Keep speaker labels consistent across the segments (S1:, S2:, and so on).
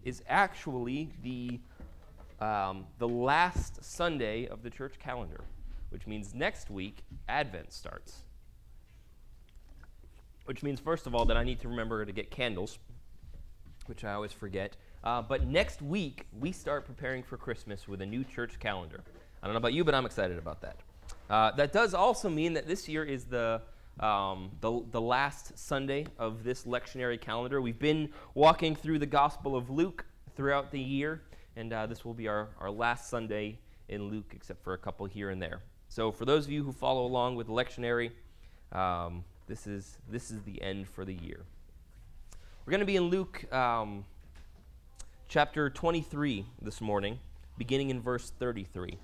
S1: Is actually the last Sunday of the church calendar, which means next week Advent starts. Which means, first of all, that I need to remember to get candles, which I always forget. But next week we start preparing for Christmas with a new church calendar. I don't know about you, but I'm excited about that. That does also mean that this year is the last Sunday of this lectionary calendar. We've been walking through the Gospel of Luke throughout the year, and this will be our last Sunday in Luke, except for a couple here and there. So for those of you who follow along with the lectionary, this is the end for the year. We're going to be in Luke chapter 23 this morning, beginning in verse 33.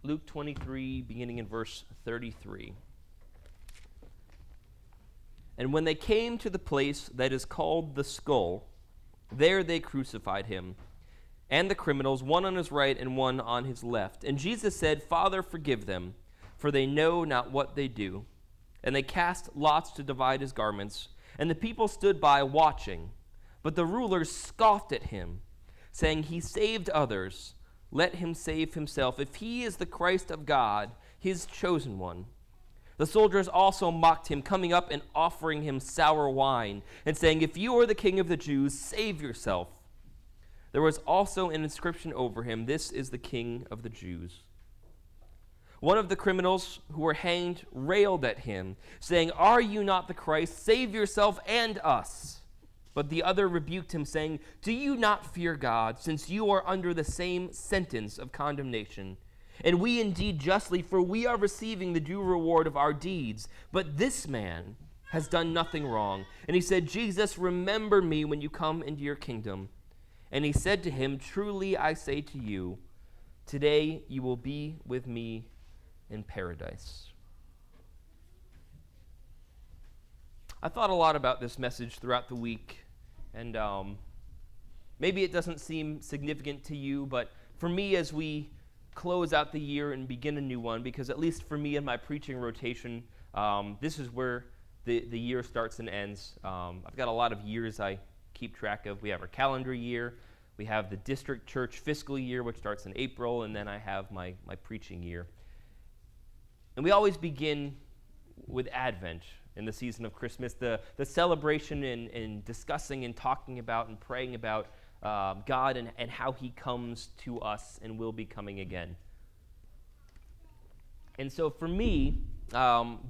S1: Luke 23, beginning in verse 33. And when they came to the place that is called the Skull, there they crucified him, and the criminals, one on his right and one on his left. And Jesus said, Father, forgive them, for they know not what they do. And they cast lots to divide his garments, and the people stood by watching. But the rulers scoffed at him, saying, He saved others. Let him save himself, if he is the Christ of God, his chosen one. The soldiers also mocked him, coming up and offering him sour wine, and saying, If you are the king of the Jews, save yourself. There was also an inscription over him, This is the King of the Jews. One of the criminals who were hanged railed at him, saying, Are you not the Christ? Save yourself and us. But the other rebuked him, saying, Do you not fear God, since you are under the same sentence of condemnation? And we indeed justly, for we are receiving the due reward of our deeds. But this man has done nothing wrong. And he said, Jesus, remember me when you come into your kingdom. And he said to him, Truly I say to you, today you will be with me in paradise. I thought a lot about this message throughout the week. And maybe it doesn't seem significant to you, but for me, as we close out the year and begin a new one, because at least for me in my preaching rotation, this is where the year starts and ends. I've got a lot of years I keep track of. We have our calendar year. We have the district church fiscal year, which starts in April, and then I have my preaching year. And we always begin with Advent. In the season of Christmas, the celebration and discussing and talking about and praying about God and how he comes to us and will be coming again. And so for me,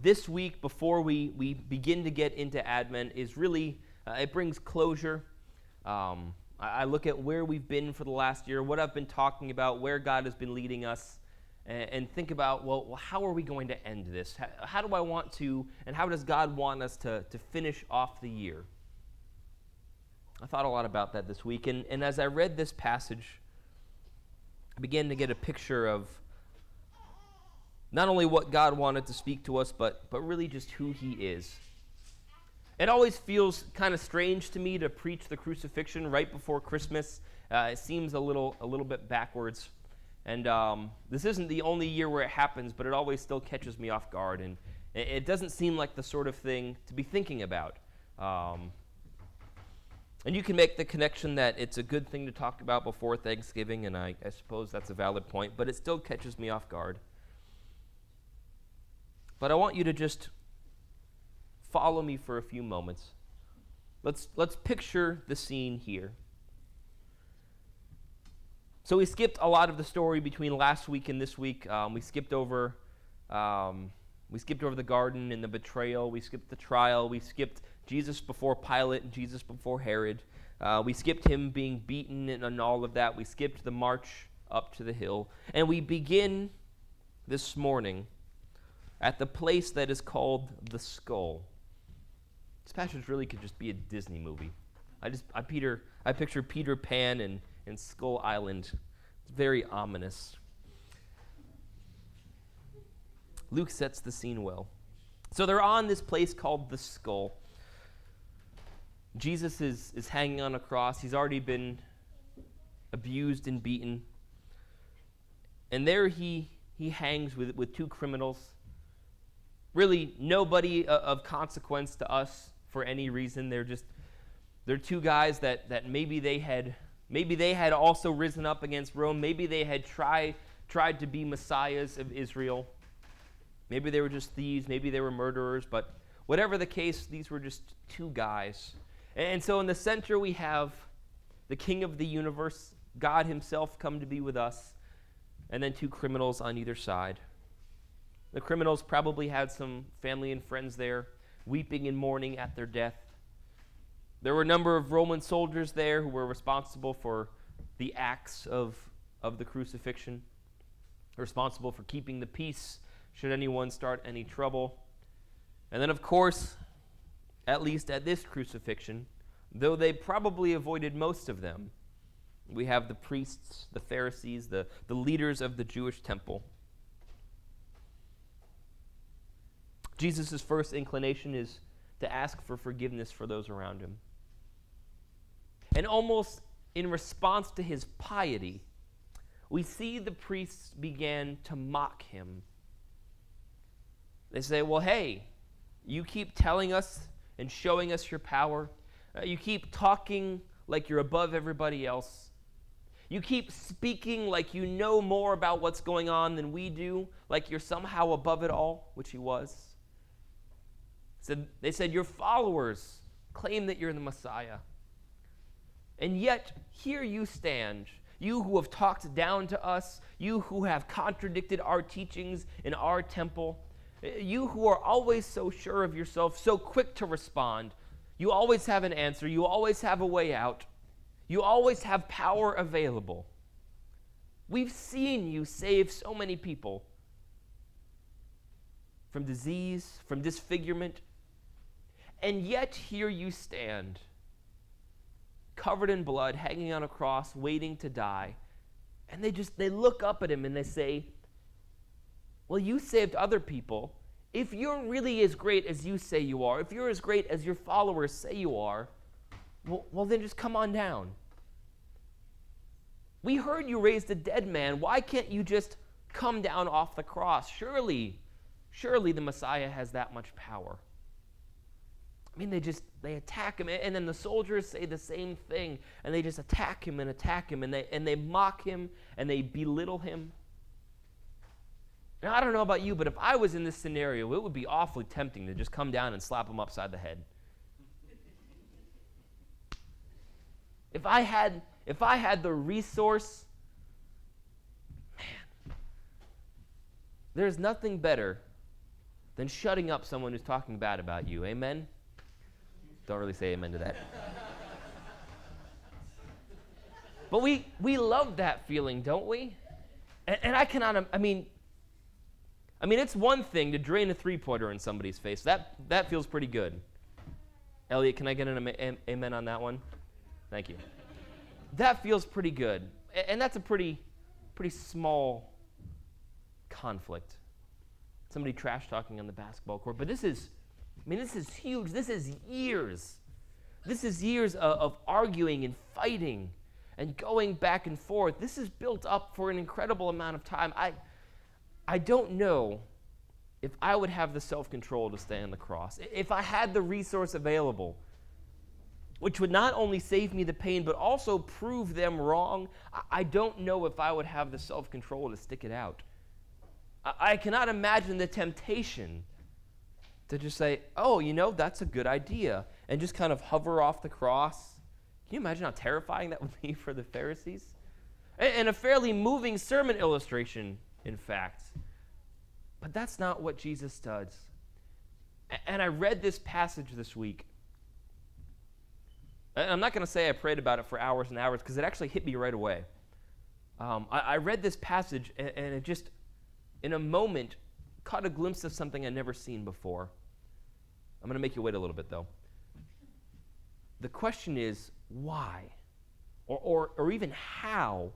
S1: this week before we begin to get into Advent is really, it brings closure. I look at where we've been for the last year, what I've been talking about, where God has been leading us, and think about, well, how are we going to end this? How do I want to, and how does God want us to finish off the year? I thought a lot about that this week, and as I read this passage, I began to get a picture of not only what God wanted to speak to us, but really just who he is. It always feels kind of strange to me to preach the crucifixion right before Christmas. It seems a little bit backwards. And this isn't the only year where it happens, but it always still catches me off guard. And it doesn't seem like the sort of thing to be thinking about. And you can make the connection that it's a good thing to talk about before Thanksgiving, and I suppose that's a valid point, but it still catches me off guard. But I want you to just follow me for a few moments. Let's picture the scene here. So we skipped a lot of the story between last week and this week. We skipped over the garden and the betrayal. We skipped the trial. We skipped Jesus before Pilate and Jesus before Herod. We skipped him being beaten and all of that. We skipped the march up to the hill. And we begin this morning at the place that is called the Skull. This passage really could just be a Disney movie. I picture Peter Pan and Skull Island. It's very ominous. Luke sets the scene well. So they're on this place called the Skull. Jesus is hanging on a cross. He's already been abused and beaten. And there he he hangs with two criminals. Really, nobody of consequence to us for any reason. They're two guys that maybe they had also risen up against Rome. Maybe they had tried to be messiahs of Israel. Maybe they were just thieves. Maybe they were murderers. But whatever the case, these were just two guys. And so in the center we have the King of the universe, God himself, come to be with us, and then two criminals on either side. The criminals probably had some family and friends there, weeping and mourning at their death. There were a number of Roman soldiers there who were responsible for the acts of the crucifixion, responsible for keeping the peace should anyone start any trouble. And then, of course, at least at this crucifixion, though they probably avoided most of them, we have the priests, the Pharisees, the leaders of the Jewish temple. Jesus' first inclination is to ask for forgiveness for those around him. And almost in response to his piety, we see the priests began to mock him. They say, well, hey, you keep telling us and showing us your power. You keep talking like you're above everybody else. You keep speaking like you know more about what's going on than we do, like you're somehow above it all, which he was. They said, your followers claim that you're the Messiah. And yet, here you stand, you who have talked down to us, you who have contradicted our teachings in our temple, you who are always so sure of yourself, so quick to respond. You always have an answer. You always have a way out. You always have power available. We've seen you save so many people from disease, from disfigurement, and yet here you stand, covered in blood, hanging on a cross, waiting to die. And they look up at him and they say, well, you saved other people. If you're really as great as you say you are, if you're as great as your followers say you are, well, then just come on down. We heard you raised a dead man. Why can't you just come down off the cross? Surely the Messiah has that much power. I mean, they attack him, and then the soldiers say the same thing, and they just attack him, and they mock him, and they belittle him. Now, I don't know about you, but if I was in this scenario, it would be awfully tempting to just come down and slap him upside the head. If I had the resource, man, there's nothing better than shutting up someone who's talking bad about you. Amen? Don't really say amen to that. But we love that feeling, don't we? And I cannot, I mean, it's one thing to drain a three-pointer in somebody's face. That feels pretty good. Elliot, can I get an amen on that one? Thank you. That feels pretty good. And that's a pretty small conflict. Somebody trash talking on the basketball court. But this is huge. This is years. This is years of arguing and fighting and going back and forth. This is built up for an incredible amount of time. I don't know if I would have the self-control to stay on the cross. If I had the resource available, which would not only save me the pain, but also prove them wrong, I don't know if I would have the self-control to stick it out. I cannot imagine the temptation to just say, oh, that's a good idea, and just kind of hover off the cross. Can you imagine how terrifying that would be for the Pharisees? And a fairly moving sermon illustration, in fact. But that's not what Jesus does. And I read this passage this week. And I'm not going to say I prayed about it for hours and hours, because it actually hit me right away. I read this passage, and it just, in a moment, caught a glimpse of something I'd never seen before. I'm going to make you wait a little bit, though. The question is, why? Or even how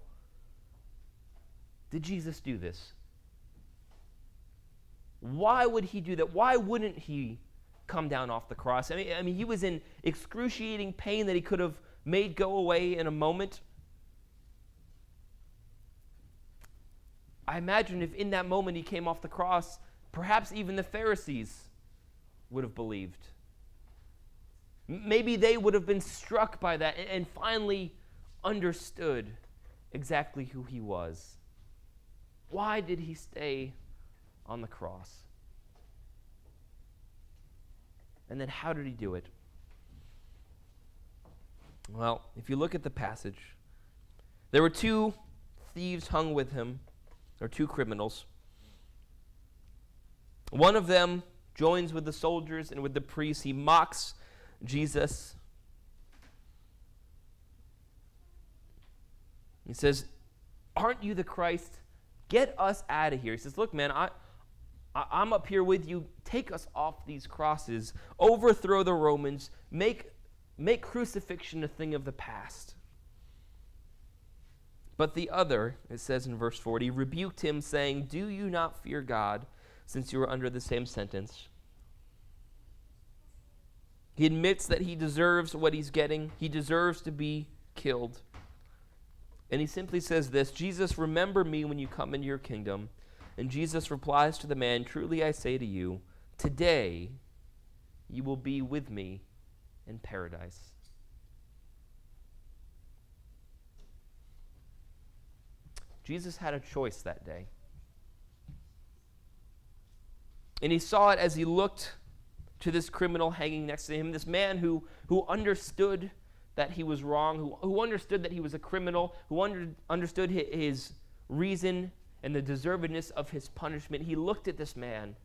S1: did Jesus do this? Why would he do that? Why wouldn't he come down off the cross? I mean, he was in excruciating pain that he could have made go away in a moment. I imagine if in that moment he came off the cross, perhaps even the Pharisees would have believed. Maybe they would have been struck by that and finally understood exactly who he was. Why did he stay on the cross? And then how did he do it? Well, if you look at the passage, there were two thieves hung with him, or two criminals. One of them joins with the soldiers and with the priests. He mocks Jesus. He says, "Aren't you the Christ? Get us out of here." He says, "Look, man, I'm up here with you. Take us off these crosses. Overthrow the Romans. Make crucifixion a thing of the past." But the other, it says in verse 40, rebuked him, saying, "Do you not fear God, since you are under the same sentence?" He admits that he deserves what he's getting. He deserves to be killed. And he simply says this, "Jesus, remember me when you come into your kingdom." And Jesus replies to the man, "Truly I say to you, today you will be with me in paradise." Jesus had a choice that day. And he saw it as he looked to this criminal hanging next to him, this man who understood that he was wrong, who understood that he was a criminal, who understood his reason and the deservedness of his punishment. He looked at this man,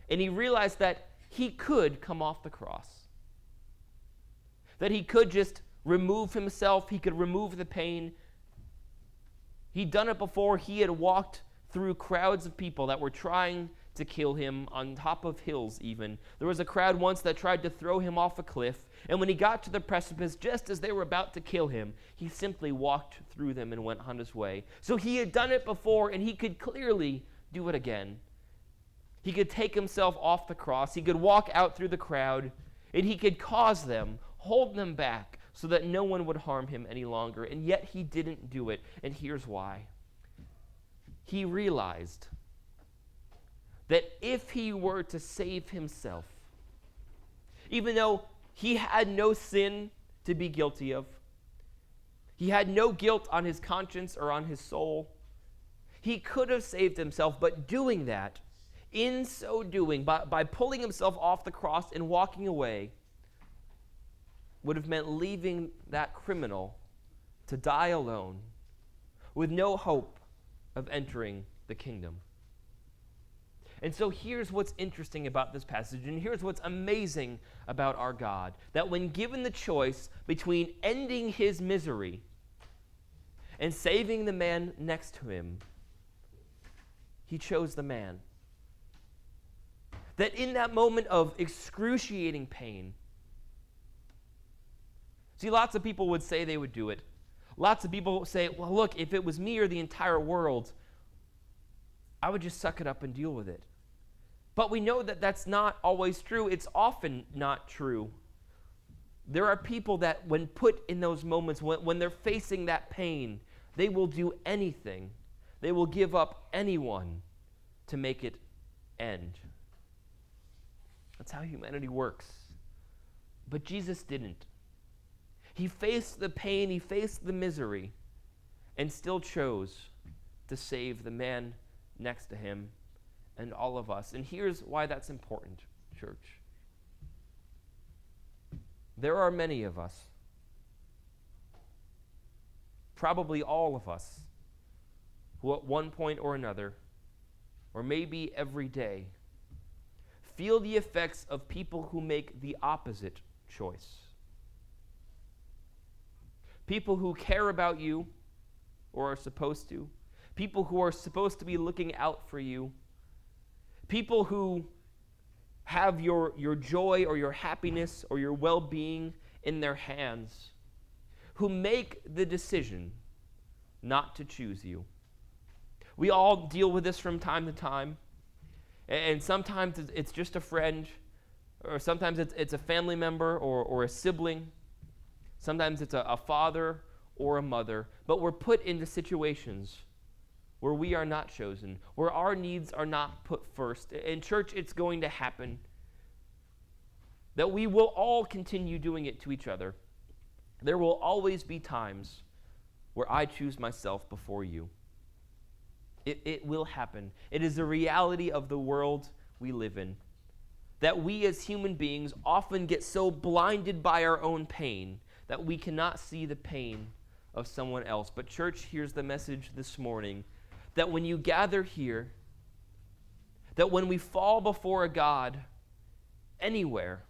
S1: and he realized that he could come off the cross, that he could just remove himself, he could remove the pain. He'd done it before. He had walked through crowds of people that were trying to kill him on top of hills even. There was a crowd once that tried to throw him off a cliff, and when he got to the precipice, just as they were about to kill him, he simply walked through them and went on his way. So he had done it before, and he could clearly do it again. He could take himself off the cross, he could walk out through the crowd, and he could cause them, hold them back, so that no one would harm him any longer. And yet he didn't do it, and here's why. He realized that if he were to save himself, even though he had no sin to be guilty of, he had no guilt on his conscience or on his soul, he could have saved himself, but doing that, in so doing, by pulling himself off the cross and walking away, would have meant leaving that criminal to die alone with no hope of entering the kingdom. And so here's what's interesting about this passage, and here's what's amazing about our God, that when given the choice between ending his misery and saving the man next to him, he chose the man. That in that moment of excruciating pain, see, lots of people would say they would do it. Lots of people say, well, look, if it was me or the entire world, I would just suck it up and deal with it. But we know that that's not always true. It's often not true. There are people that when put in those moments, when they're facing that pain, they will do anything. They will give up anyone to make it end. That's how humanity works. But Jesus didn't. He faced the pain, he faced the misery, and still chose to save the man next to him and all of us. And here's why that's important, church. There are many of us, probably all of us, who at one point or another, or maybe every day, feel the effects of people who make the opposite choice. People who care about you, or are supposed to. People who are supposed to be looking out for you. People who have your joy or your happiness or your well-being in their hands. Who make the decision not to choose you. We all deal with this from time to time. And sometimes it's just a friend, or sometimes it's a family member or a sibling. Sometimes it's a father or a mother. But we're put into situations where we are not chosen, where our needs are not put first. In church, it's going to happen that we will all continue doing it to each other. There will always be times where I choose myself before you. It will happen. It is a reality of the world we live in, that we as human beings often get so blinded by our own pain that we cannot see the pain of someone else. But church, here's the message this morning, that when you gather here, that when we fall before a God anywhere,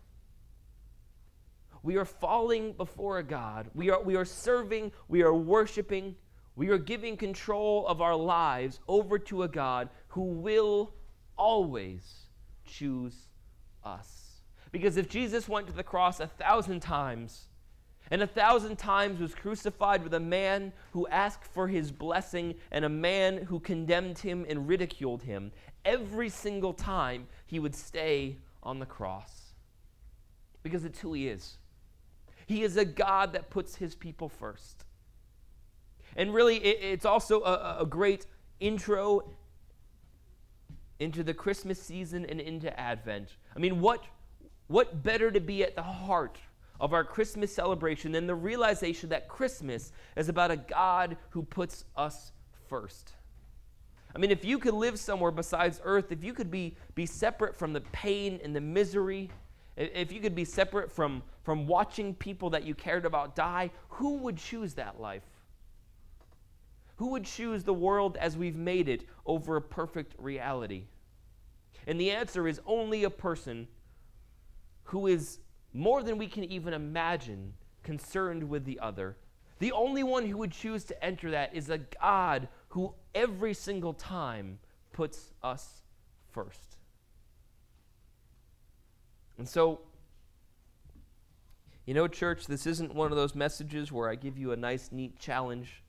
S1: we are falling before a God. We are serving, we are worshiping, we are giving control of our lives over to a God who will always choose us. Because if Jesus went to the cross 1,000 times, and 1,000 times was crucified with a man who asked for his blessing and a man who condemned him and ridiculed him, every single time he would stay on the cross. Because it's who he is. He is a God that puts his people first. And really, it's also a great intro into the Christmas season and into Advent. I mean, what better to be at the heart of our Christmas celebration than the realization that Christmas is about a God who puts us first. I mean, if you could live somewhere besides earth, if you could be separate from the pain and the misery, if you could be separate from watching people that you cared about die, who would choose that life? Who would choose the world as we've made it over a perfect reality? And the answer is only a person who is more than we can even imagine concerned with the other. The only one who would choose to enter that is a God who every single time puts us first. And so, church, this isn't one of those messages where I give you a nice, neat challenge.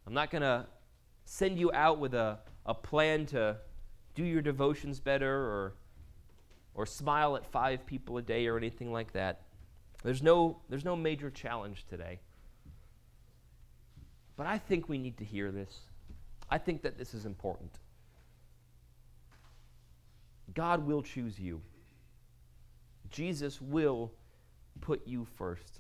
S1: I'm not going to send you out with a plan to do your devotions better or smile at 5 people a day or anything like that. There's no major challenge today. But I think we need to hear this. I think that this is important. God will choose you. Jesus will put you first.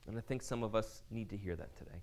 S1: And I think some of us need to hear that today.